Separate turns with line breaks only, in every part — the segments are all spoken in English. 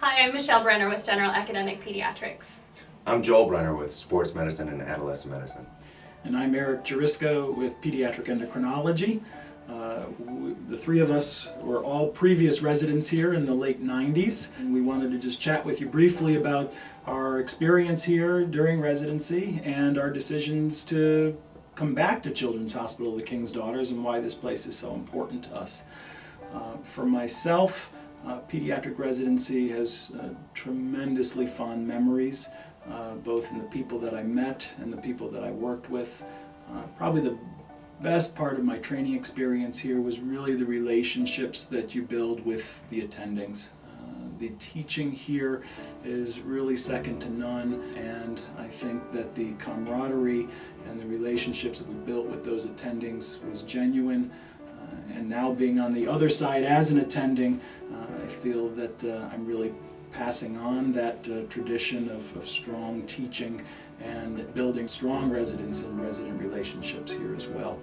Hi, I'm Michelle Brenner with General Academic Pediatrics.
I'm Joel Brenner with Sports Medicine and Adolescent Medicine.
And I'm Gyuricsko with Pediatric Endocrinology. The three of us were all previous residents here in the late 90s, and we wanted to just chat with you briefly about our experience here during residency and our decisions to come back to Children's Hospital of the King's Daughters and why this place is so important to us. For myself, pediatric residency has tremendously fond memories, both in the people that I met and the people that I worked with. Probably the best part of my training experience here was really the relationships that you build with the attendings. The teaching here is really second to none, and I think that the camaraderie and the relationships that we built with those attendings was genuine. And now being on the other side as an attending, I feel that I'm really passing on that tradition of strong teaching and building strong residents and resident relationships here as well.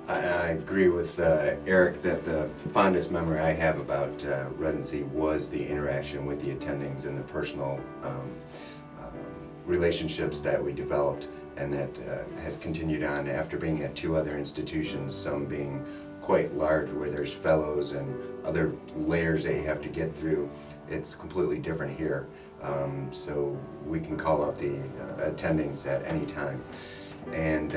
I agree with Eric that the fondest memory I have about residency was the interaction with the attendings and the personal relationships that we developed, and that has continued on after being at two other institutions, some being quite large where there's fellows and other layers that you have to get through. It's completely different here, so we can call up the attendings at any time. And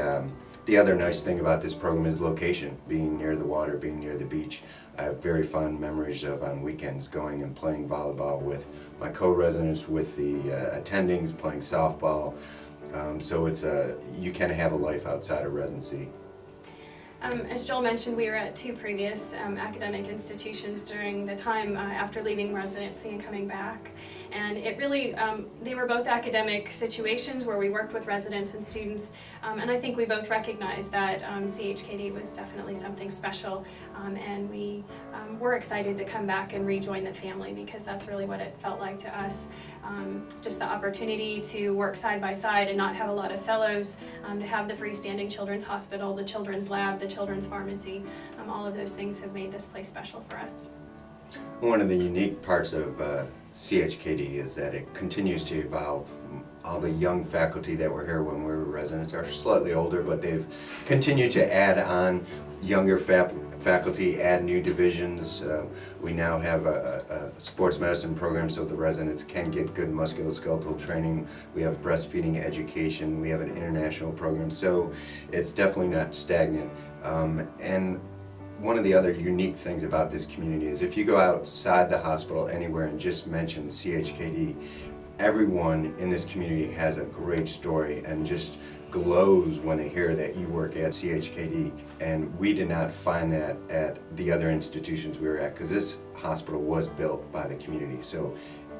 the other nice thing about this program is location, being near the water, being near the beach. I have very fond memories of on weekends going and playing volleyball with my co-residents, with the attendings, playing softball. So it's you can have a life outside of residency.
As Joel mentioned, we were at two previous academic institutions during the time after leaving residency and coming back. And it really, they were both academic situations where we worked with residents and students, and I think we both recognized that CHKD was definitely something special, and we were excited to come back and rejoin the family, because that's really what it felt like to us. Just the opportunity to work side by side and not have a lot of fellows, to have the freestanding children's hospital, the children's lab, the children's pharmacy, all of those things have made this place special for us.
One of the unique parts of CHKD is that it continues to evolve. All the young faculty that were here when we were residents are slightly older, but they've continued to add on younger faculty, add new divisions. We now have a sports medicine program so the residents can get good musculoskeletal training. We have breastfeeding education. We have an international program, so it's definitely not stagnant. And one of the other unique things about this community is if you go outside the hospital anywhere and just mention CHKD, everyone in this community has a great story and just glows when they hear that you work at CHKD. And we did not find that at the other institutions we were at, because this hospital was built by the community. So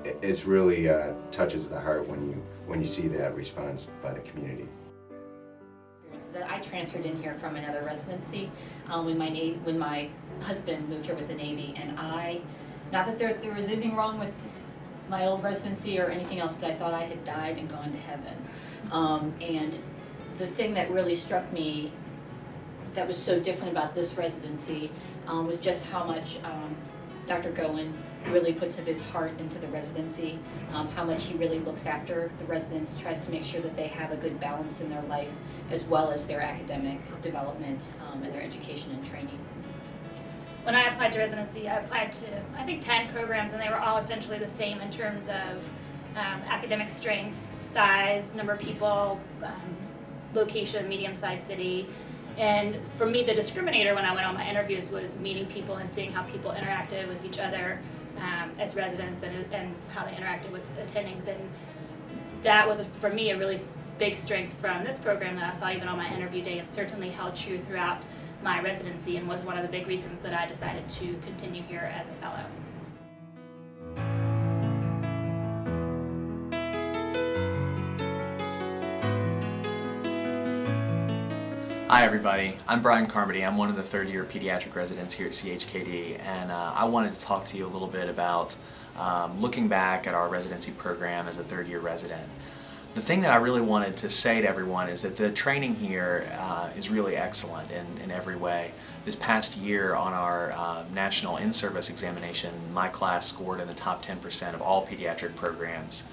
it's really touches the heart when you see that response by the community.
I transferred in here from another residency when my husband moved here with the Navy, and not that there was anything wrong with my old residency or anything else, but I thought I had died and gone to heaven. And the thing that really struck me that was so different about this residency was just how much Dr. Gowen really puts of his heart into the residency, how much he really looks after the residents, tries to make sure that they have a good balance in their life as well as their academic development and their education and training.
When I applied to residency, I applied to, I think, 10 programs, and they were all essentially the same in terms of academic strength, size, number of people, location, medium-sized city. And for me, the discriminator when I went on my interviews was meeting people and seeing how people interacted with each other as residents and how they interacted with attendings. And that was, for me, a really big strength from this program that I saw even on my interview day, and certainly held true throughout my residency, and was one of the big reasons that I decided to continue here as a fellow.
Hi everybody, I'm Brian Carmody. I'm one of the third-year pediatric residents here at CHKD, and I wanted to talk to you a little bit about looking back at our residency program as a third-year resident. The thing that I really wanted to say to everyone is that the training here is really excellent in every way. This past year on our national in-service examination, my class scored in the top 10% of all pediatric programs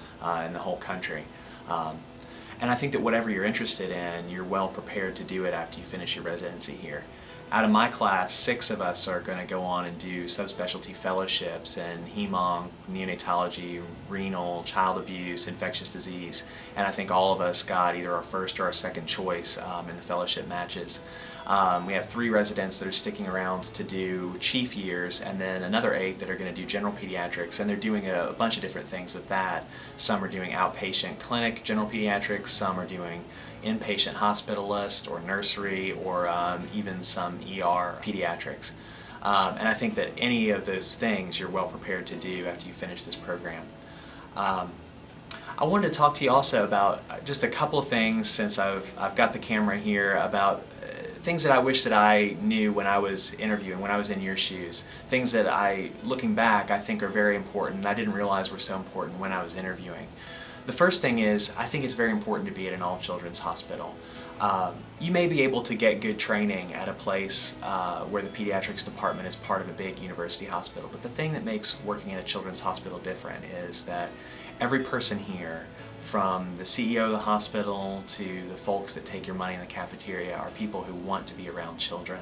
in the whole country. And I think that whatever you're interested in, you're well prepared to do it after you finish your residency here. Out of my class, 6 of us are going to go on and do subspecialty fellowships in hem-onc, neonatology, renal, child abuse, infectious disease, and I think all of us got either our first or our second choice in the fellowship matches. We have 3 residents that are sticking around to do chief years, and then another 8 that are going to do general pediatrics, and they're doing a bunch of different things with that. Some are doing outpatient clinic general pediatrics, some are doing inpatient hospitalist or nursery, or even some ER pediatrics. And I think that any of those things you're well prepared to do after you finish this program. I wanted to talk to you also about just a couple of things, since I've got the camera here, about things that I wish that I knew when I was interviewing, when I was in your shoes. Things that looking back, I think are very important, and I didn't realize were so important when I was interviewing. The first thing is, I think it's very important to be at an all-children's hospital. You may be able to get good training at a place where the pediatrics department is part of a big university hospital, but the thing that makes working in a children's hospital different is that every person here, from the CEO of the hospital to the folks that take your money in the cafeteria, are people who want to be around children.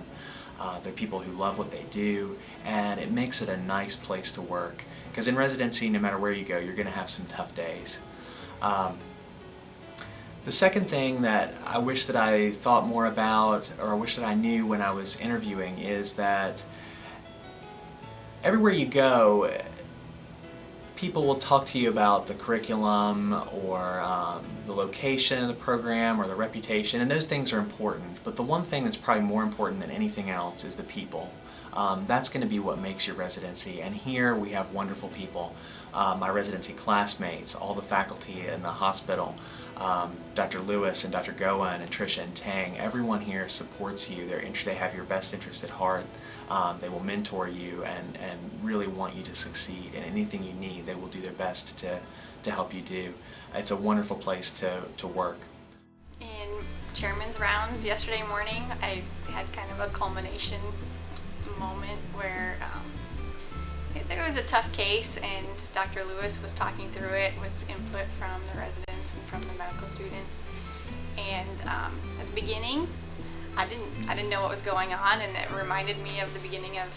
They're people who love what they do, and it makes it a nice place to work. Because in residency, no matter where you go, you're going to have some tough days. The second thing that I wish that I thought more about, or I wish that I knew when I was interviewing, is that everywhere you go, people will talk to you about the curriculum or the location of the program or the reputation, and those things are important, but the one thing that's probably more important than anything else is the people. That's going to be what makes your residency, and here we have wonderful people. My residency classmates, all the faculty in the hospital, Dr. Lewis and Dr. Gowen and Tricia and Teng, everyone here supports you. They have your best interest at heart. They will mentor you and really want you to succeed, and anything you need, they will do their best to help you do. It's a wonderful place to work.
In chairman's rounds yesterday morning, I had kind of a culmination moment where there was a tough case, and Dr. Lewis was talking through it with input from the residents and from the medical students. And at the beginning, I didn't know what was going on, and it reminded me of the beginning of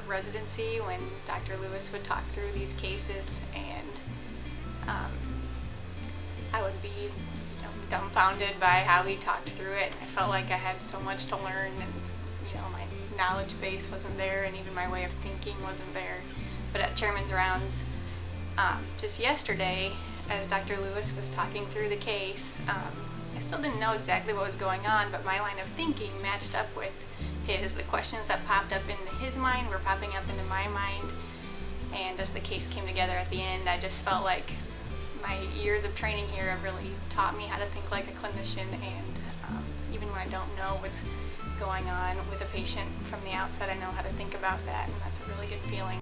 residency when Dr. Lewis would talk through these cases, and I would be dumbfounded by how he talked through it. I felt like I had so much to learn, and my knowledge base wasn't there, and even my way of thinking wasn't there. But at chairman's rounds, just yesterday, as Dr. Lewis was talking through the case, I still didn't know exactly what was going on, but my line of thinking matched up with his. The questions that popped up into his mind were popping up into my mind, and as the case came together at the end, I just felt like my years of training here have really taught me how to think like a clinician, and even when I don't know what's going on with a patient from the outset, I know how to think about that, and that's a really good feeling.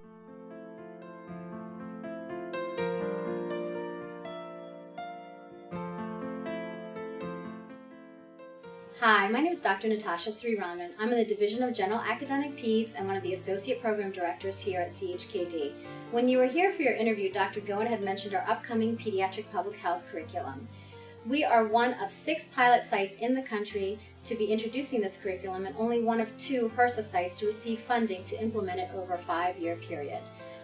Hi, my name is Dr. Natasha Siri-Raman. I'm in the Division of General Academic Peds and one of the Associate Program Directors here at CHKD. When you were here for your interview, Dr. Gowen had mentioned our upcoming Pediatric Public Health curriculum. We are one of 6 pilot sites in the country to be introducing this curriculum, and only one of 2 HRSA sites to receive funding to implement it over a 5-year period.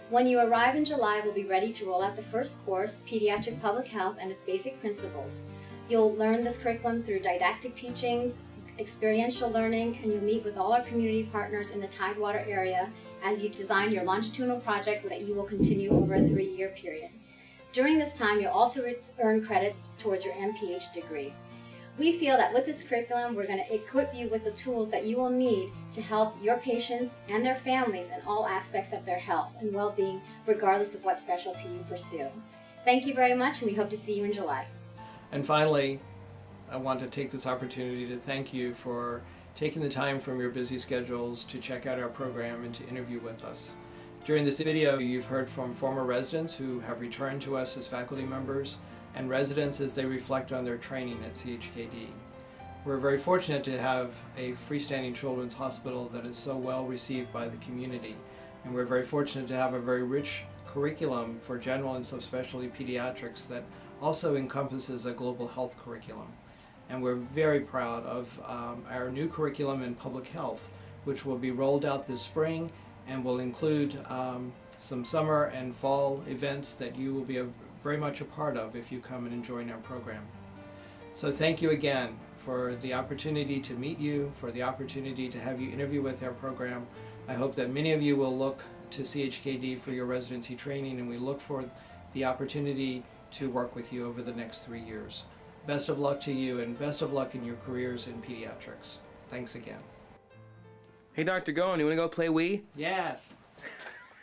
When you arrive in July, we'll be ready to roll out the first course, Pediatric Public Health and its Basic Principles. You'll learn this curriculum through didactic teachings, experiential learning, and you'll meet with all our community partners in the Tidewater area as you design your longitudinal project that you will continue over a 3-year period. During this time, you'll also earn credits towards your MPH degree. We feel that with this curriculum, we're going to equip you with the tools that you will need to help your patients and their families in all aspects of their health and well-being, regardless of what specialty you pursue. Thank you very much, and we hope to see you in July.
And finally, I want to take this opportunity to thank you for taking the time from your busy schedules to check out our program and to interview with us. During this video, you've heard from former residents who have returned to us as faculty members, and residents as they reflect on their training at CHKD. We're very fortunate to have a freestanding children's hospital that is so well received by the community, and we're very fortunate to have a very rich curriculum for general and subspecialty pediatrics that also encompasses a global health curriculum. And we're very proud of our new curriculum in public health, which will be rolled out this spring and will include some summer and fall events that you will be very much a part of if you come and join our program. So thank you again for the opportunity to meet you, for the opportunity to have you interview with our program. I hope that many of you will look to CHKD for your residency training, and we look for the opportunity to work with you over the next 3 years. Best of luck to you, and best of luck in your careers in pediatrics. Thanks again.
Hey, Dr. Gowen, you want to go play Wii?
Yes.